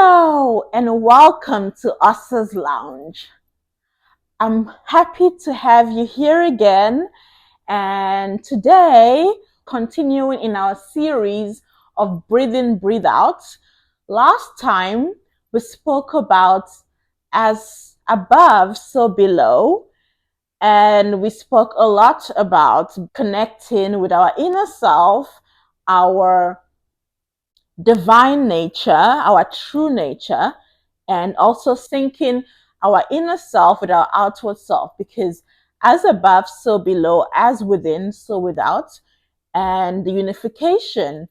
Hello and welcome to Us's Lounge. I'm happy to have you here again, and today, continuing in our series of Breathe In, Breathe Out. Last time we spoke about as above, so below, and we spoke a lot about connecting with our inner self, our divine nature, our true nature, and also syncing our inner self with our outward self, because as above, so below, as within, so without, and the unification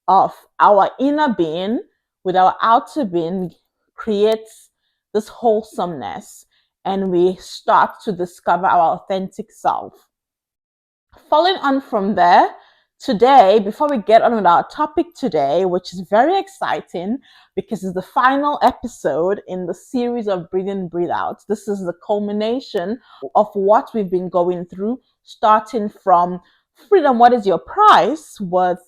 of our inner being with our outer being creates this wholesomeness, and we start to discover our authentic self. Following on from there, today, before we get on with our topic today, which is very exciting because it's the final episode in the series of Breathe In, Breathe Out. This is the culmination of what we've been going through, starting from Freedom, What is Your Price? With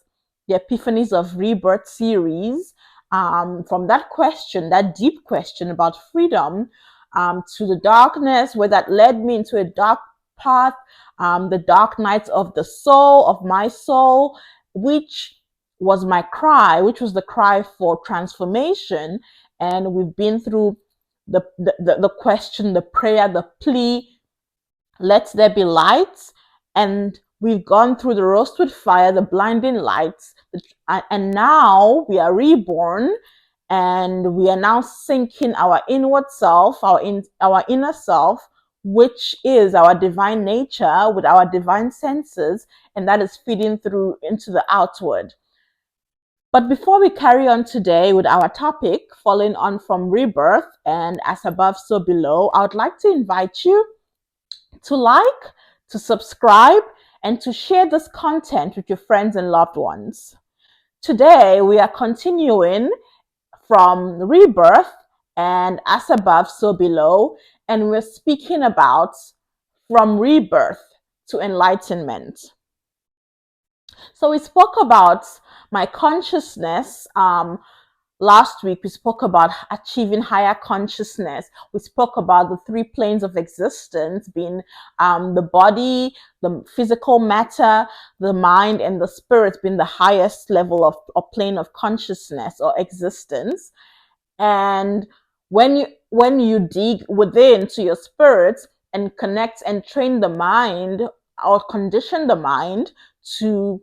the Epiphanies of Rebirth series. From that question, that deep question about freedom, to the darkness, where that led me into a dark path, the dark nights of the soul, of my soul, which was my cry, which was the cry for transformation. And we've been through the question, the prayer, the plea, let there be light. And we've gone through the roasted fire, the blinding lights, and now we are reborn, and we are now sinking our inward self, our inner self, which is our divine nature with our divine senses, and that is feeding through into the outward. But before we carry on today with our topic, following on from Rebirth and as above, so below, I would like to invite you to like, to subscribe, and to share this content with your friends and loved ones. Today, we are continuing from Rebirth and as above, so below, and we're speaking about from rebirth to enlightenment. So we spoke about my consciousness. Last week, we spoke about achieving higher consciousness. We spoke about the three planes of existence being the body, the physical matter, the mind, and the spirit being the highest level of or plane of consciousness or existence. And when you dig within to your spirit and connect and train the mind or condition the mind to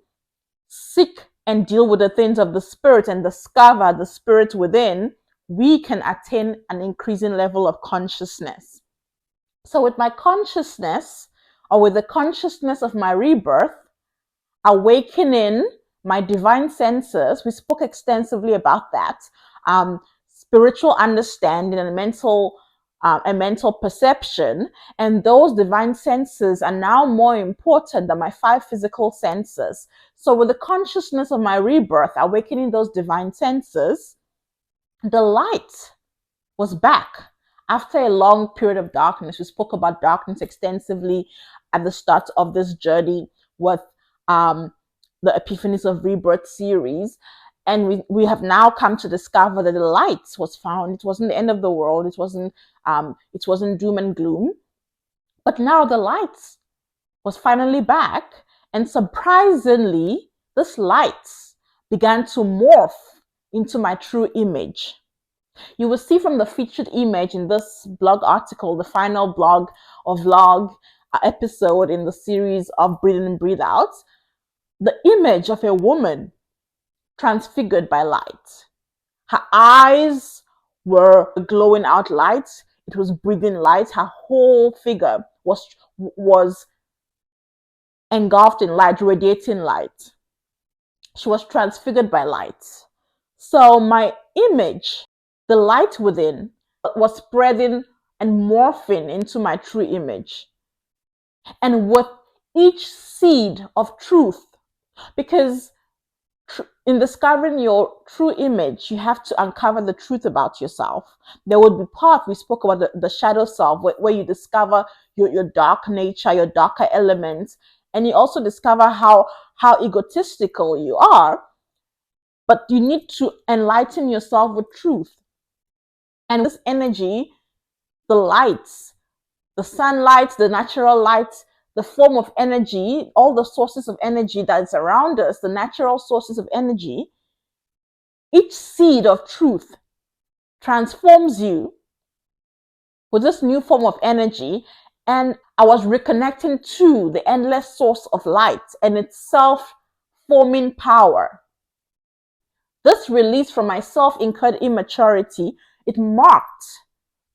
seek and deal with the things of the spirit and discover the spirit within, we can attain an increasing level of consciousness. So with my consciousness, or with the consciousness of my rebirth, awakening my divine senses, we spoke extensively about that, spiritual understanding and mental perception, and those divine senses are now more important than my five physical senses. So with the consciousness of my rebirth, awakening those divine senses, the light was back after a long period of darkness. We spoke about darkness extensively at the start of this journey with the Epiphanies of Rebirth series. And we have now come to discover that the light was found. It wasn't the end of the world. It wasn't doom and gloom. But now the light was finally back. And surprisingly, this light began to morph into my true image. You will see from the featured image in this blog article, the final blog or vlog episode in the series of Breathe In, Breathe Out, the image of a woman transfigured by light. Her eyes were glowing out light. It was breathing light. Her whole figure was engulfed in light, radiating light. She was transfigured by light. So my image, the light within, was spreading and morphing into my true image. And with each seed of truth, because in discovering your true image, you have to uncover the truth about yourself. There would be part, we spoke about the shadow self, where you discover your dark nature, your darker elements, and you also discover how egotistical you are. But you need to enlighten yourself with truth. And this energy, the lights, the sunlight, the natural light, the form of energy, all the sources of energy that's around us, the natural sources of energy, each seed of truth transforms you with this new form of energy. And I was reconnecting to the endless source of light and its self-forming power. This release from my self-incurred immaturity, it marked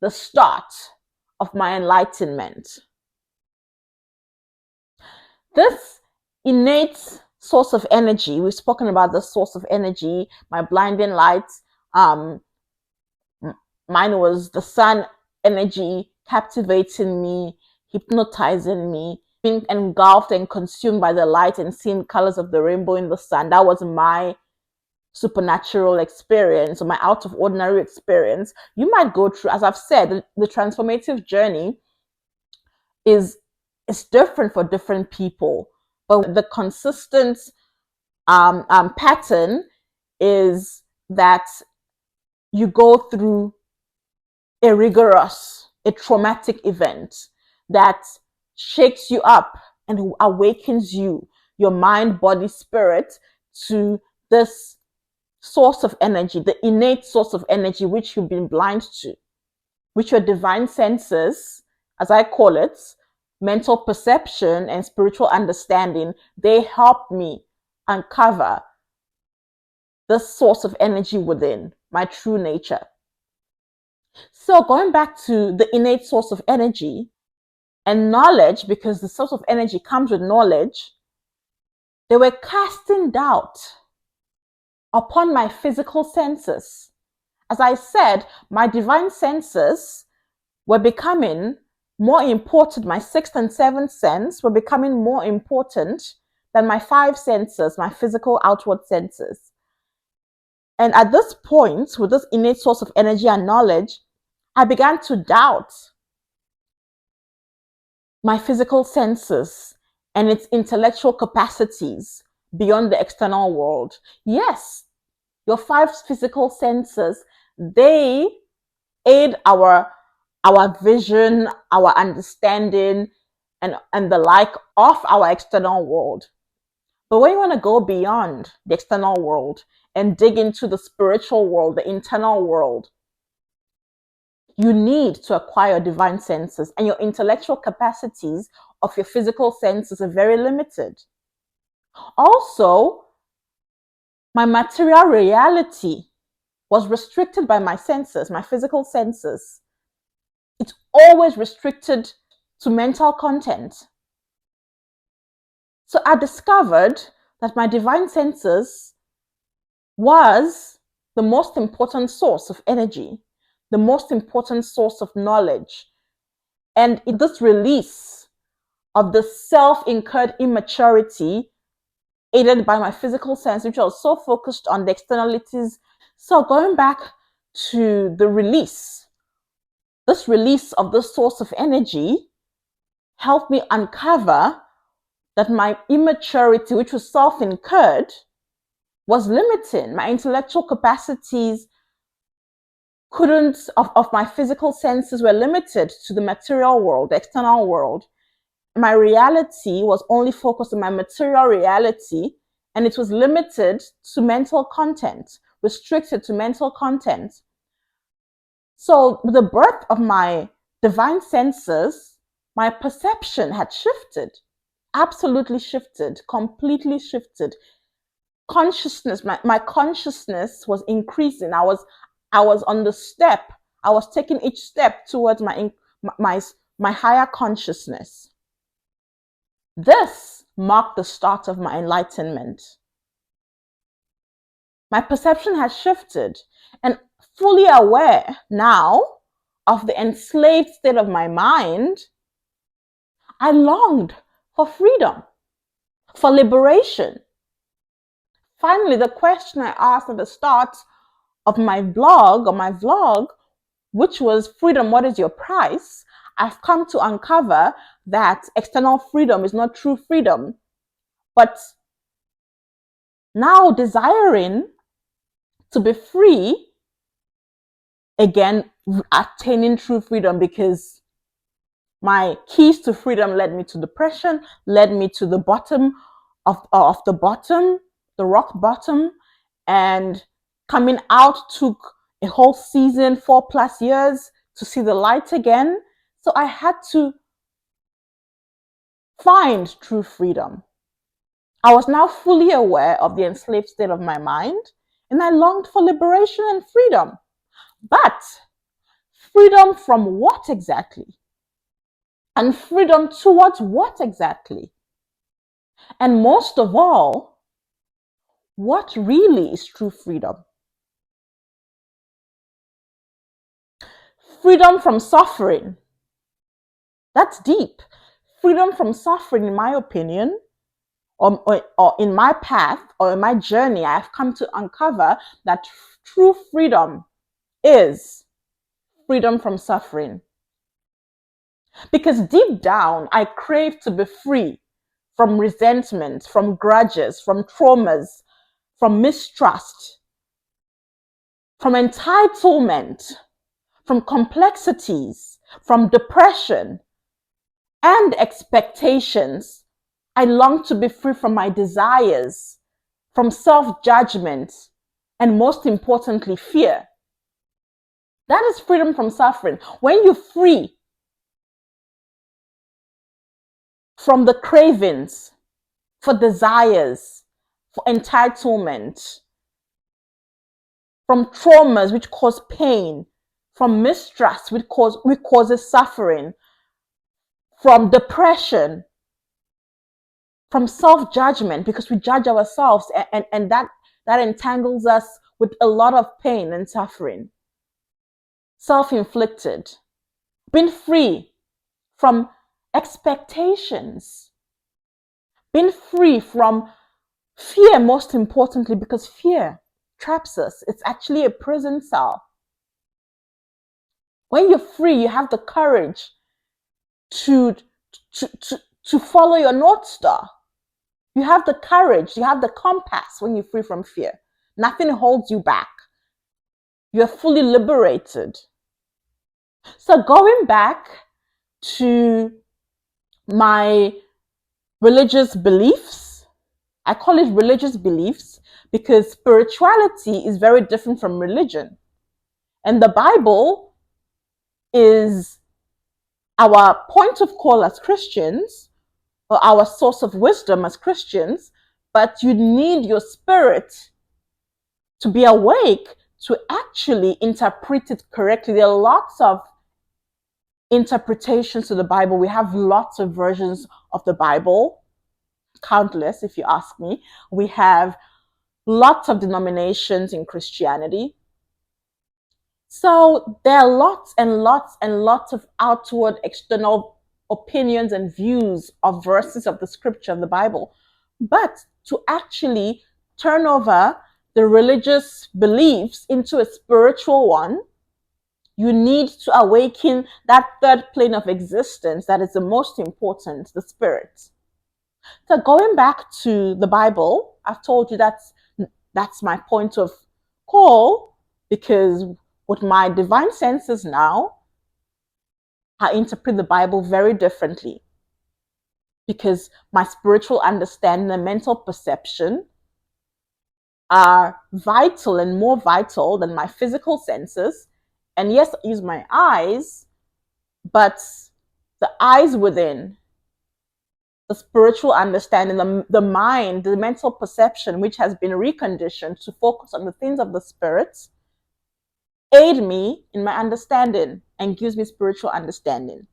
the start of my enlightenment. This innate source of energy, we've spoken about the source of energy, my blinding light. Mine was the sun energy captivating me, hypnotizing me, being engulfed and consumed by the light and seeing colors of the rainbow in the sun. That was my supernatural experience or my out of ordinary experience. You might go through, as I've said, the transformative journey is different for different people, but the consistent pattern is that you go through a rigorous, a traumatic event that shakes you up and awakens you, your mind, body, spirit, to this source of energy, the innate source of energy which you've been blind to, which your divine senses, as I call it, mental perception and spiritual understanding, they help me uncover the source of energy within, my true nature. So going back to the innate source of energy and knowledge, because the source of energy comes with knowledge, they were casting doubt upon my physical senses. As I said, my divine senses were becoming more important. My sixth and seventh sense were becoming more important than my five senses, my physical outward senses. And at this point, with this innate source of energy and knowledge, I began to doubt my physical senses and its intellectual capacities beyond the external world. Yes, your five physical senses, they aid our vision, our understanding, and the like of our external world. But when you want to go beyond the external world and dig into the spiritual world, the internal world, you need to acquire divine senses, and your intellectual capacities of your physical senses are very limited. Also, my material reality was restricted by my senses, my physical senses. It's always restricted to mental content. So I discovered that my divine senses was the most important source of energy, the most important source of knowledge. And in this release of the self-incurred immaturity, aided by my physical sense, which I was so focused on the externalities. So going back to the release, this release of the source of energy helped me uncover that my immaturity, which was self-incurred, was limiting. My intellectual capacities of my physical senses were limited to the material world, the external world. My reality was only focused on my material reality, and it was limited to mental content, restricted to mental content. So with the birth of my divine senses, my perception had shifted, absolutely shifted, completely shifted. Consciousness, my consciousness was increasing. I was on the step. I was taking each step towards my higher consciousness. This marked the start of my enlightenment. My perception has shifted, and fully aware now of the enslaved state of my mind, I longed for freedom, for liberation. Finally, the question I asked at the start of my blog or my vlog, which was freedom, what is your price? I've come to uncover that external freedom is not true freedom, but now desiring to be free, again, attaining true freedom, because my keys to freedom led me to depression, led me to the bottom of the bottom, the rock bottom. And coming out took a whole season, 4+ years, to see the light again. So I had to find true freedom. I was now fully aware of the enslaved state of my mind, and I longed for liberation and freedom. But freedom from what exactly? And freedom towards what exactly? And most of all, what really is true freedom? Freedom from suffering. That's deep. Freedom from suffering, in my opinion, or in my path, or in my journey, I've come to uncover that true freedom is freedom from suffering. Because deep down, I crave to be free from resentment, from grudges, from traumas, from mistrust, from entitlement, from complexities, from depression and expectations. I long to be free from my desires, from self-judgment, and most importantly, fear. That is freedom from suffering. When you're free from the cravings, for desires, for entitlement, from traumas which cause pain, from mistrust which causes suffering, from depression, from self-judgment, because we judge ourselves, and that entangles us with a lot of pain and suffering. Self-inflicted. Being free from expectations. Being free from fear, most importantly, because fear traps us. It's actually a prison cell. When you're free, you have the courage to follow your North Star. You have the courage, you have the compass when you're free from fear. Nothing holds you back. You're fully liberated. So going back to my religious beliefs, I call it religious beliefs because spirituality is very different from religion. And the Bible is our point of call as Christians, or our source of wisdom as Christians, but you need your spirit to be awake to actually interpret it correctly. There are lots of interpretations to the Bible. We have lots of versions of the Bible, countless if you ask me. We have lots of denominations in Christianity. So there are lots and lots and lots of outward external opinions and views of verses of the scripture of the Bible. But to actually turn over the religious beliefs into a spiritual one, you need to awaken that third plane of existence that is the most important, the spirit. So going back to the Bible, I've told you that's my point of call, because with my divine senses now, I interpret the Bible very differently, because my spiritual understanding and mental perception are vital and more vital than my physical senses. And yes, I use my eyes, but the eyes within, the spiritual understanding, the mind, the mental perception, which has been reconditioned to focus on the things of the spirit, aid me in my understanding and gives me spiritual understanding.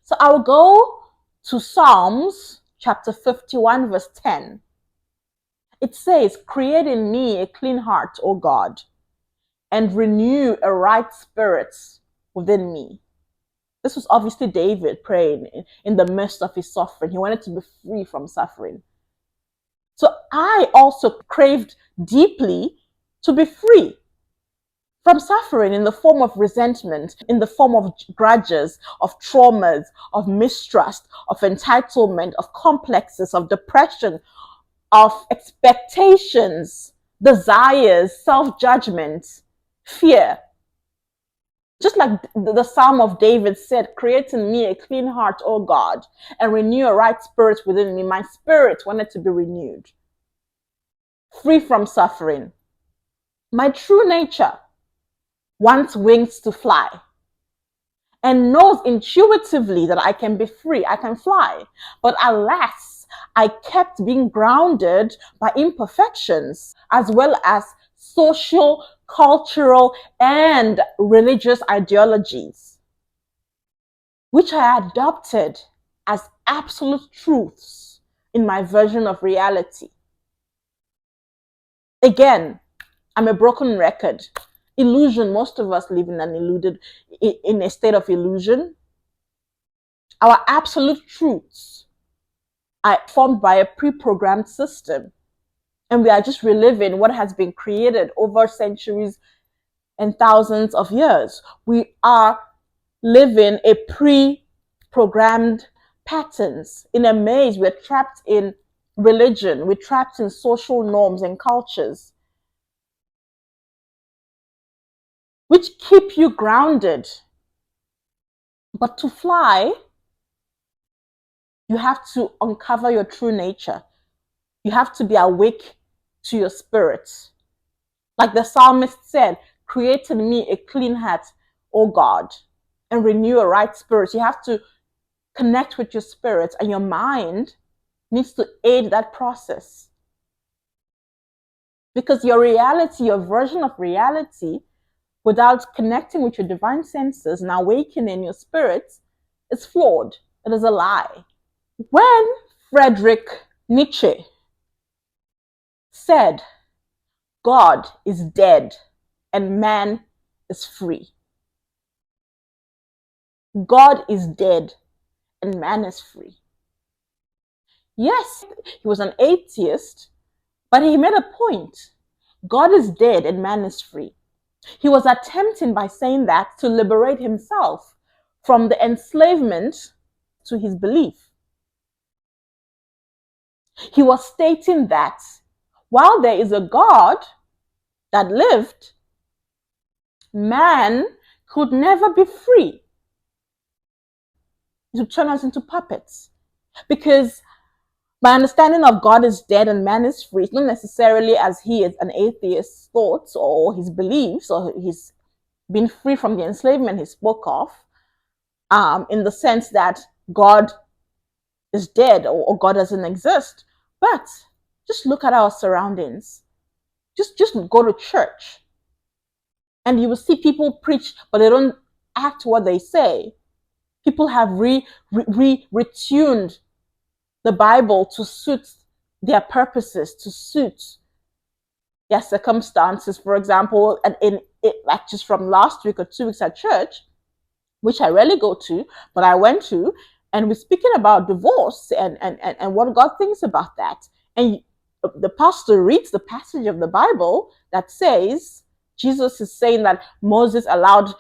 So I will go to Psalms chapter 51, verse 10. It says, "Create in me a clean heart, O God, and renew a right spirit within me." This was obviously David praying in the midst of his suffering. He wanted to be free from suffering. So I also craved deeply to be free from suffering in the form of resentment, in the form of grudges, of traumas, of mistrust, of entitlement, of complexes, of depression, of expectations, desires, self-judgment, fear. Just like the Psalm of David said, create in me a clean heart, O God, and renew a right spirit within me. My spirit wanted to be renewed, free from suffering. My true nature wants wings to fly and knows intuitively that I can be free, I can fly. But alas, I kept being grounded by imperfections as well as social, cultural, and religious ideologies, which I adopted as absolute truths in my version of reality. Again, I'm a broken record. Illusion, most of us live in a state of illusion. Our absolute truths are formed by a pre-programmed system, and we are just reliving what has been created over centuries and thousands of years. We are living a pre-programmed patterns. In a maze, we're trapped in religion, we're trapped in social norms and cultures, which keep you grounded. But to fly, you have to uncover your true nature. You have to be awake to your spirit. Like the psalmist said, create in me a clean heart, O God, and renew a right spirit. You have to connect with your spirit, and your mind needs to aid that process. Because your reality, your version of reality, without connecting with your divine senses and awakening your spirit, is flawed. It is a lie. When Friedrich Nietzsche said, God is dead and man is free. God is dead and man is free. Yes, he was an atheist, but he made a point. God is dead and man is free. He was attempting by saying that to liberate himself from the enslavement to his belief. He was stating that while there is a God that lived, man could never be free. He would turn us into puppets. Because my understanding of God is dead and man is free, it's not necessarily as he is an atheist's thoughts or his beliefs or his being free from the enslavement he spoke of, in the sense that God is dead or God doesn't exist. But just look at our surroundings. Just go to church and you will see people preach, but they don't act what they say. People have retuned the Bible to suit their purposes, to suit their circumstances. For example, like just from last week or 2 weeks at church, which I rarely go to, but I went to, and we're speaking about divorce and what God thinks about that. And the pastor reads the passage of the Bible that says, Jesus is saying that Moses allowed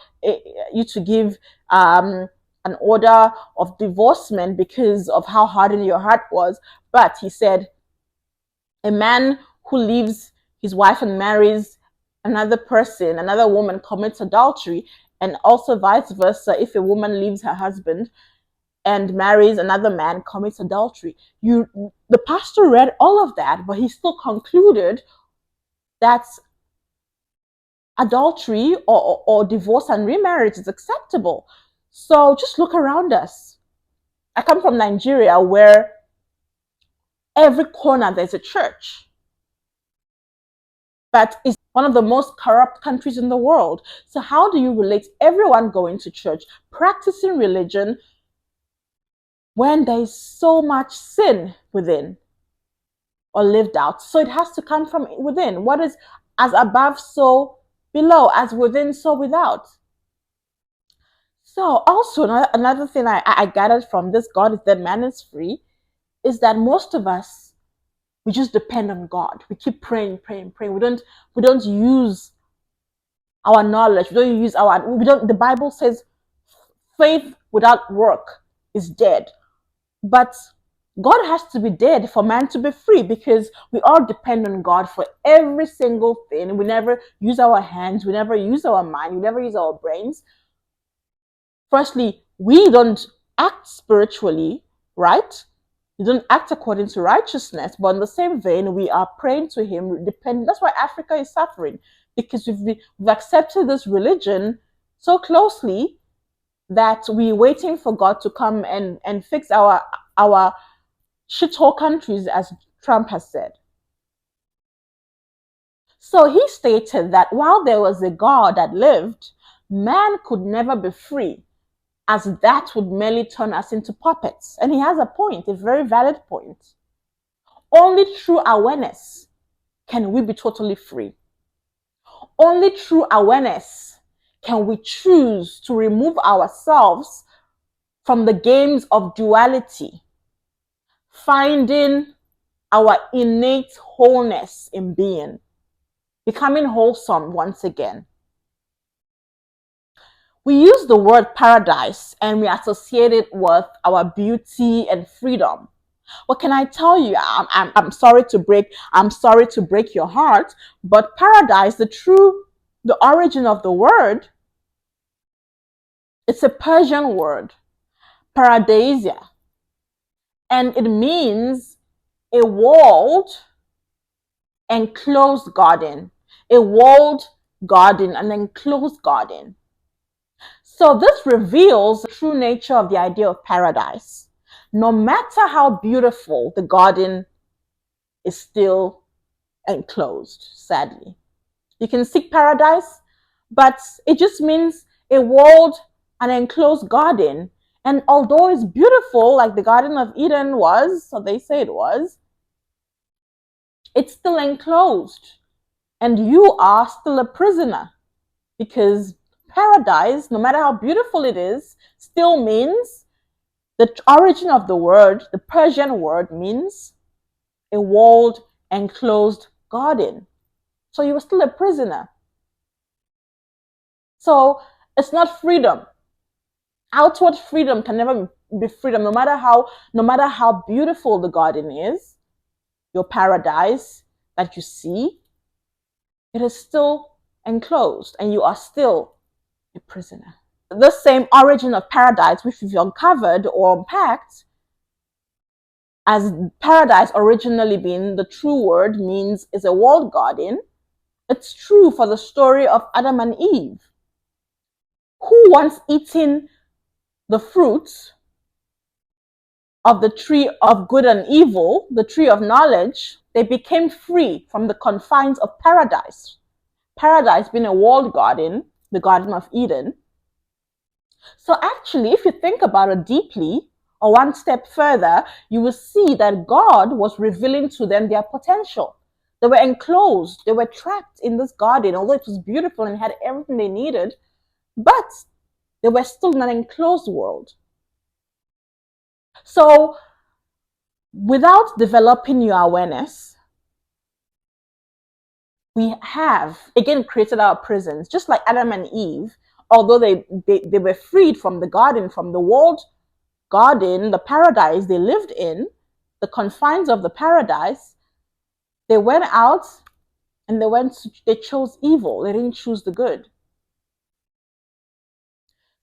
you to give an order of divorcement because of how hardened your heart was. But he said, a man who leaves his wife and marries another person, another woman, commits adultery. And also vice versa, if a woman leaves her husband and marries another man, commits adultery. The pastor read all of that, but he still concluded that adultery or divorce and remarriage is acceptable. So just look around us. I come from Nigeria, where every corner there's a church. But it's one of the most corrupt countries in the world. So how do you relate everyone going to church, practicing religion, when there is so much sin within or lived out? So it has to come from within. What is as above, so below, as within, so without. So also another thing I gathered from this God is dead, man is free, is that most of us, we just depend on God. We keep praying. We don't use our knowledge. The Bible says faith without work is dead. But God has to be dead for man to be free, because we all depend on God for every single thing. We never use our hands, we never use our mind, we never use our brains. Firstly, we don't act spiritually, right? We don't act according to righteousness, but in the same vein, we are praying to Him. That's why Africa is suffering, because we've accepted this religion so closely that we're waiting for God to come and fix our shithole countries, as Trump has said. So he stated that while there was a God that lived, man could never be free, as that would merely turn us into puppets. And he has a point, a very valid point. Only through awareness can we be totally free. Only through awareness can we choose to remove ourselves from the games of duality, finding our innate wholeness in being, becoming wholesome once again. We use the word paradise and we associate it with our beauty and freedom. What can I tell you? I'm sorry to break your heart, but paradise, the origin of the word, it's a Persian word, paradisia, and it means a walled, enclosed garden, a walled garden, an enclosed garden. So this reveals the true nature of the idea of paradise. No matter how beautiful the garden is, still enclosed, sadly. You can seek paradise, but it just means a walled and enclosed garden. And although it's beautiful, like the Garden of Eden was, so they say it was, it's still enclosed. And you are still a prisoner, because paradise, no matter how beautiful it is, still means, the origin of the word, the Persian word, means a walled, enclosed garden. So you are still a prisoner. So it's not freedom. Outward freedom can never be freedom, no matter how beautiful the garden is, your paradise that you see, it is still enclosed and you are still a prisoner. The same origin of paradise, which we've uncovered or unpacked, as paradise originally being the true word, means is a walled garden. It's true for the story of Adam and Eve, who once eating the fruits of the tree of good and evil, the tree of knowledge, they became free from the confines of paradise. Paradise being a walled garden, the Garden of Eden. So actually, if you think about it deeply, or one step further, you will see that God was revealing to them their potential. They were enclosed, they were trapped in this garden, although it was beautiful and had everything they needed, but they were still in an enclosed world. So without developing your awareness, we have, again, created our prisons, just like Adam and Eve. Although they were freed from the garden, from the walled garden, the paradise they lived in, the confines of the paradise, they went out and they chose evil. They didn't choose the good.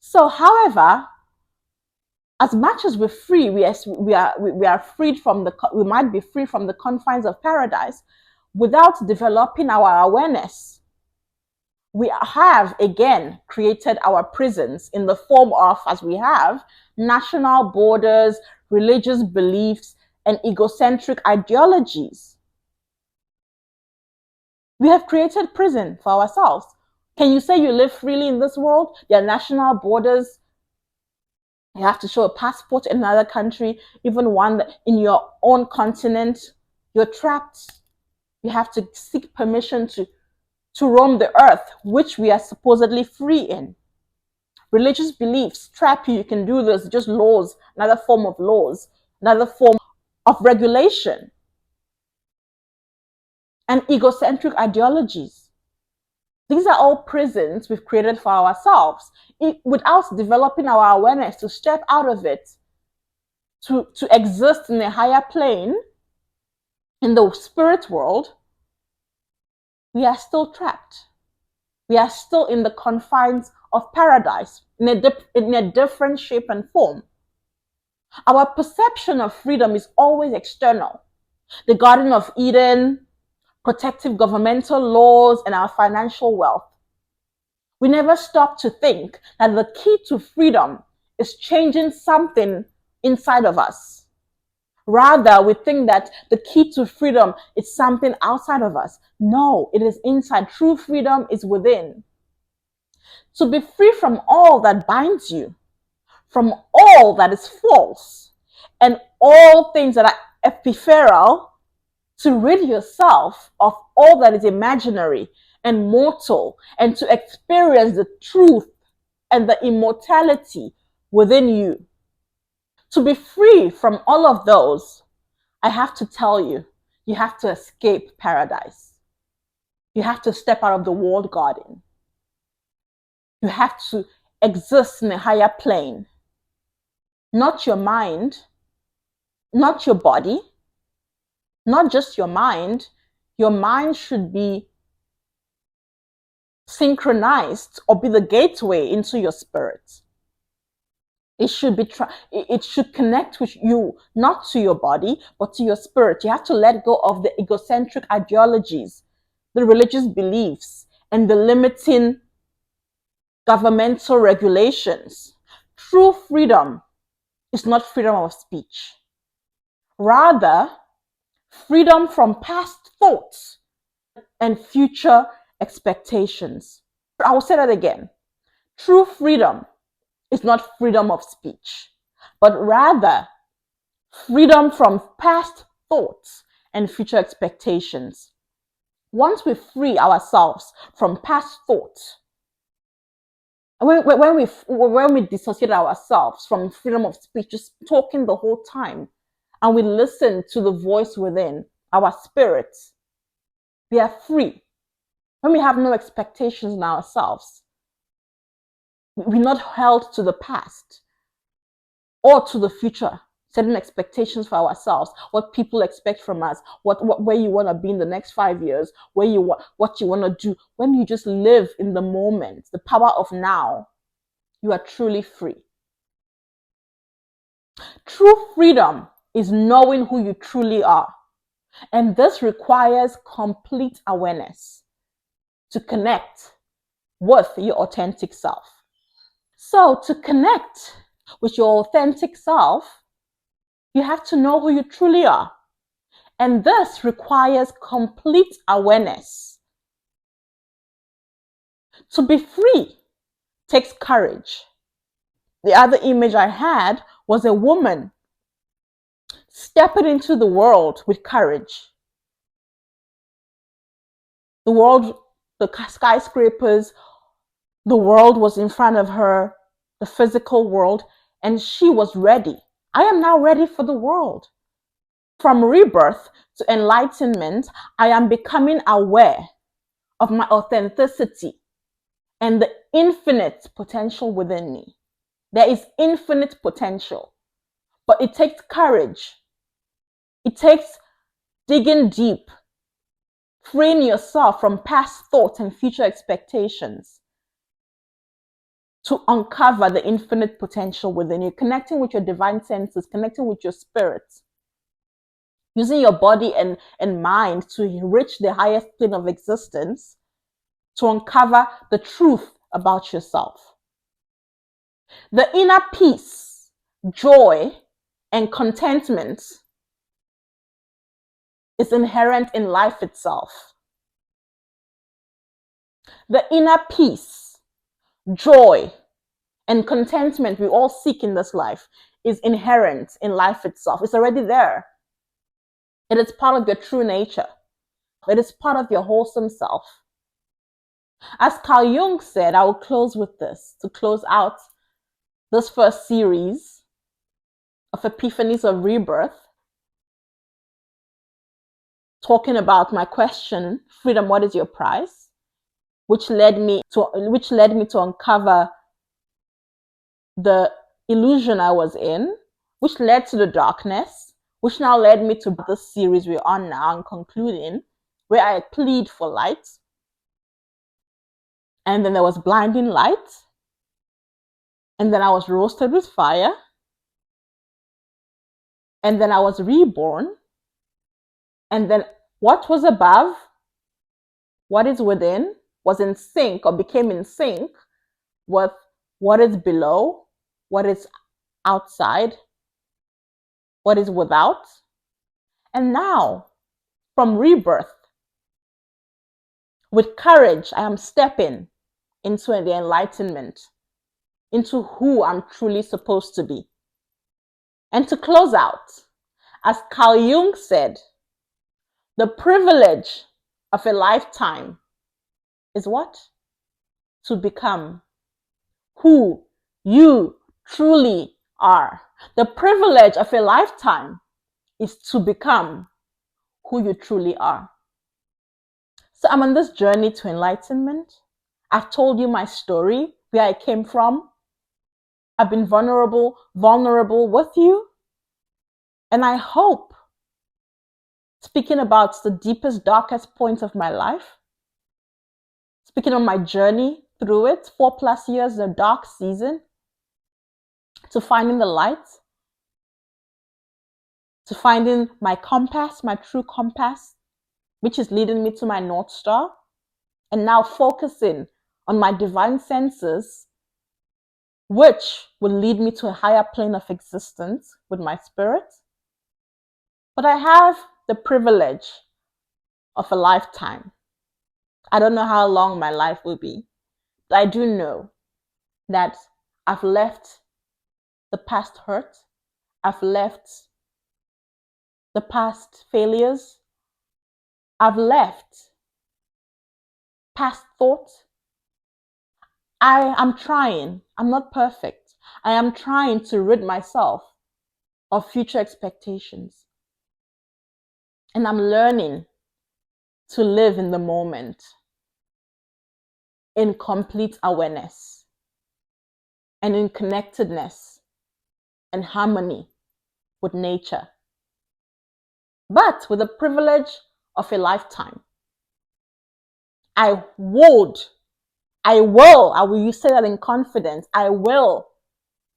So, however, as much as we're free, we are freed from we might be free from the confines of paradise, without developing our awareness, we have again created our prisons in the form of, as we have, national borders, religious beliefs, and egocentric ideologies. We have created prison for ourselves. Can you say you live freely in this world? There are national borders. You have to show a passport in another country, even one that in your own continent. You're trapped. You have to seek permission to roam the earth, which we are supposedly free in. Religious beliefs trap you. You can do this, just laws, another form of laws, another form of regulation. And egocentric ideologies. These are all prisons we've created for ourselves without developing our awareness to step out of it, to exist in a higher plane, in the spirit world. We are still trapped. We are still in the confines of paradise in a different shape and form. Our perception of freedom is always external. The Garden of Eden, protective governmental laws, and our financial wealth. We never stop to think that the key to freedom is changing something inside of us. Rather, we think that the key to freedom is something outside of us. No, it is inside. True freedom is within. To be free from all that binds you, from all that is false, and all things that are ephemeral, to rid yourself of all that is imaginary and mortal, and to experience the truth and the immortality within you. To be free from all of those, I have to tell you, you have to escape paradise. You have to step out of the walled garden. You have to exist in a higher plane. Not your mind, not your body, not just your mind. Your mind should be synchronized or be the gateway into your spirit. It should connect with you, not to your body, but to your spirit. You have to let go of the egocentric ideologies, the religious beliefs, and the limiting governmental regulations. True freedom is not freedom of speech. Rather, freedom from past thoughts and future expectations. I will say that again. True freedom is not freedom of speech, but rather freedom from past thoughts and future expectations. Once we free ourselves from past thoughts, when we dissociate ourselves from freedom of speech, just talking the whole time, and we listen to the voice within our spirit, we are free. When we have no expectations in ourselves, we're not held to the past or to the future, setting expectations for ourselves, what people expect from us, where you want to be in the next 5 years, what you want to do. When you just live in the moment, the power of now, you are truly free. True freedom is knowing who you truly are. And this requires complete awareness to connect with your authentic self. So to connect with your authentic self, you have to know who you truly are. And this requires complete awareness. To be free takes courage. The other image I had was a woman stepping into the world with courage. The world, the skyscrapers, the world was in front of her, the physical world, and she was ready. I am now ready for the world. From rebirth to enlightenment, I am becoming aware of my authenticity and the infinite potential within me. There is infinite potential, but it takes courage. It takes digging deep, freeing yourself from past thoughts and future expectations to uncover the infinite potential within you, connecting with your divine senses, connecting with your spirit, using your body and mind to reach the highest plane of existence, to uncover the truth about yourself. The inner peace, joy, and contentment is inherent in life itself. The inner peace, joy, and contentment we all seek in this life is inherent in life itself. It's already there. It is part of your true nature. It is part of your wholesome self. As Carl Jung said, I will close with this to close out this first series of Epiphanies of Rebirth, talking about my question, freedom, what is your price? Which led me to uncover the illusion I was in, which led to the darkness, which now led me to this series we're on now and concluding, where I plead for light. And then there was blinding light. And then I was roasted with fire. And then I was reborn. And then what was above, what is within, was in sync or became in sync with what is below, what is outside, what is without. And now, from rebirth, with courage, I am stepping into the enlightenment, into who I'm truly supposed to be. And to close out, as Carl Jung said, the privilege of a lifetime is what? To become who you truly are. The privilege of a lifetime is to become who you truly are. So I'm on this journey to enlightenment. I've told you my story, where I came from. I've been vulnerable with you. And I hope, speaking about the deepest, darkest points of my life, speaking on my journey through it, 4+ years, the dark season, to finding the light, to finding my compass, my true compass, which is leading me to my North Star, and now focusing on my divine senses, which will lead me to a higher plane of existence with my spirit. But I have the privilege of a lifetime. I don't know how long my life will be, but I do know that I've left the past hurt, I've left the past failures, I've left past thoughts. I am trying, I'm not perfect. I am trying to rid myself of future expectations. And I'm learning to live in the moment in complete awareness and in connectedness and harmony with nature, but with the privilege of a lifetime. I will, you say that in confidence, I will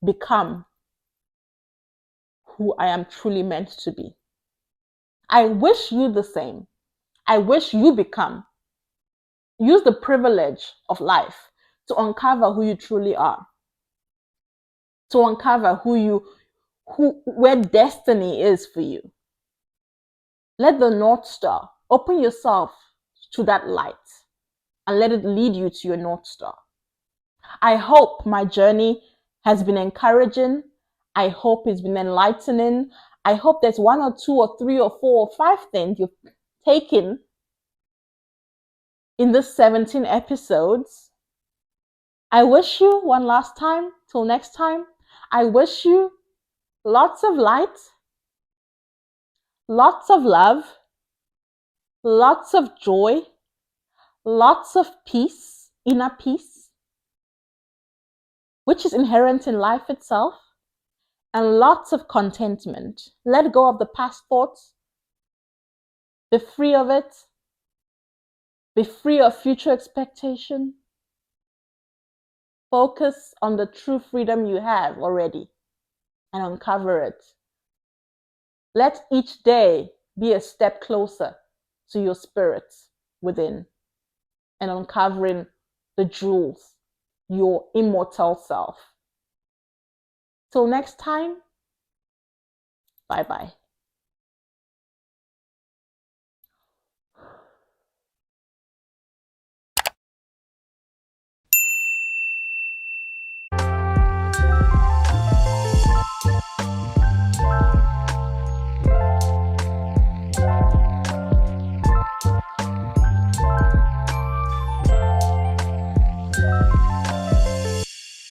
become who I am truly meant to be. I wish you the same. I wish you become. Use the privilege of life to uncover who you truly are, to uncover where destiny is for you. Let the North Star, open yourself to that light and let it lead you to your North Star. I hope my journey has been encouraging. I hope it's been enlightening. I hope there's 1 or 2 or 3 or 4 or 5 things you've taken in this 17 episodes. I wish you one last time, till next time, I wish you lots of light, lots of love, lots of joy, lots of peace, inner peace, which is inherent in life itself, and lots of contentment. Let go of the past thoughts. Be free of it. Be free of future expectation. Focus on the true freedom you have already and uncover it. Let each day be a step closer to your spirit within and uncovering the jewels, your immortal self. Till next time, bye-bye.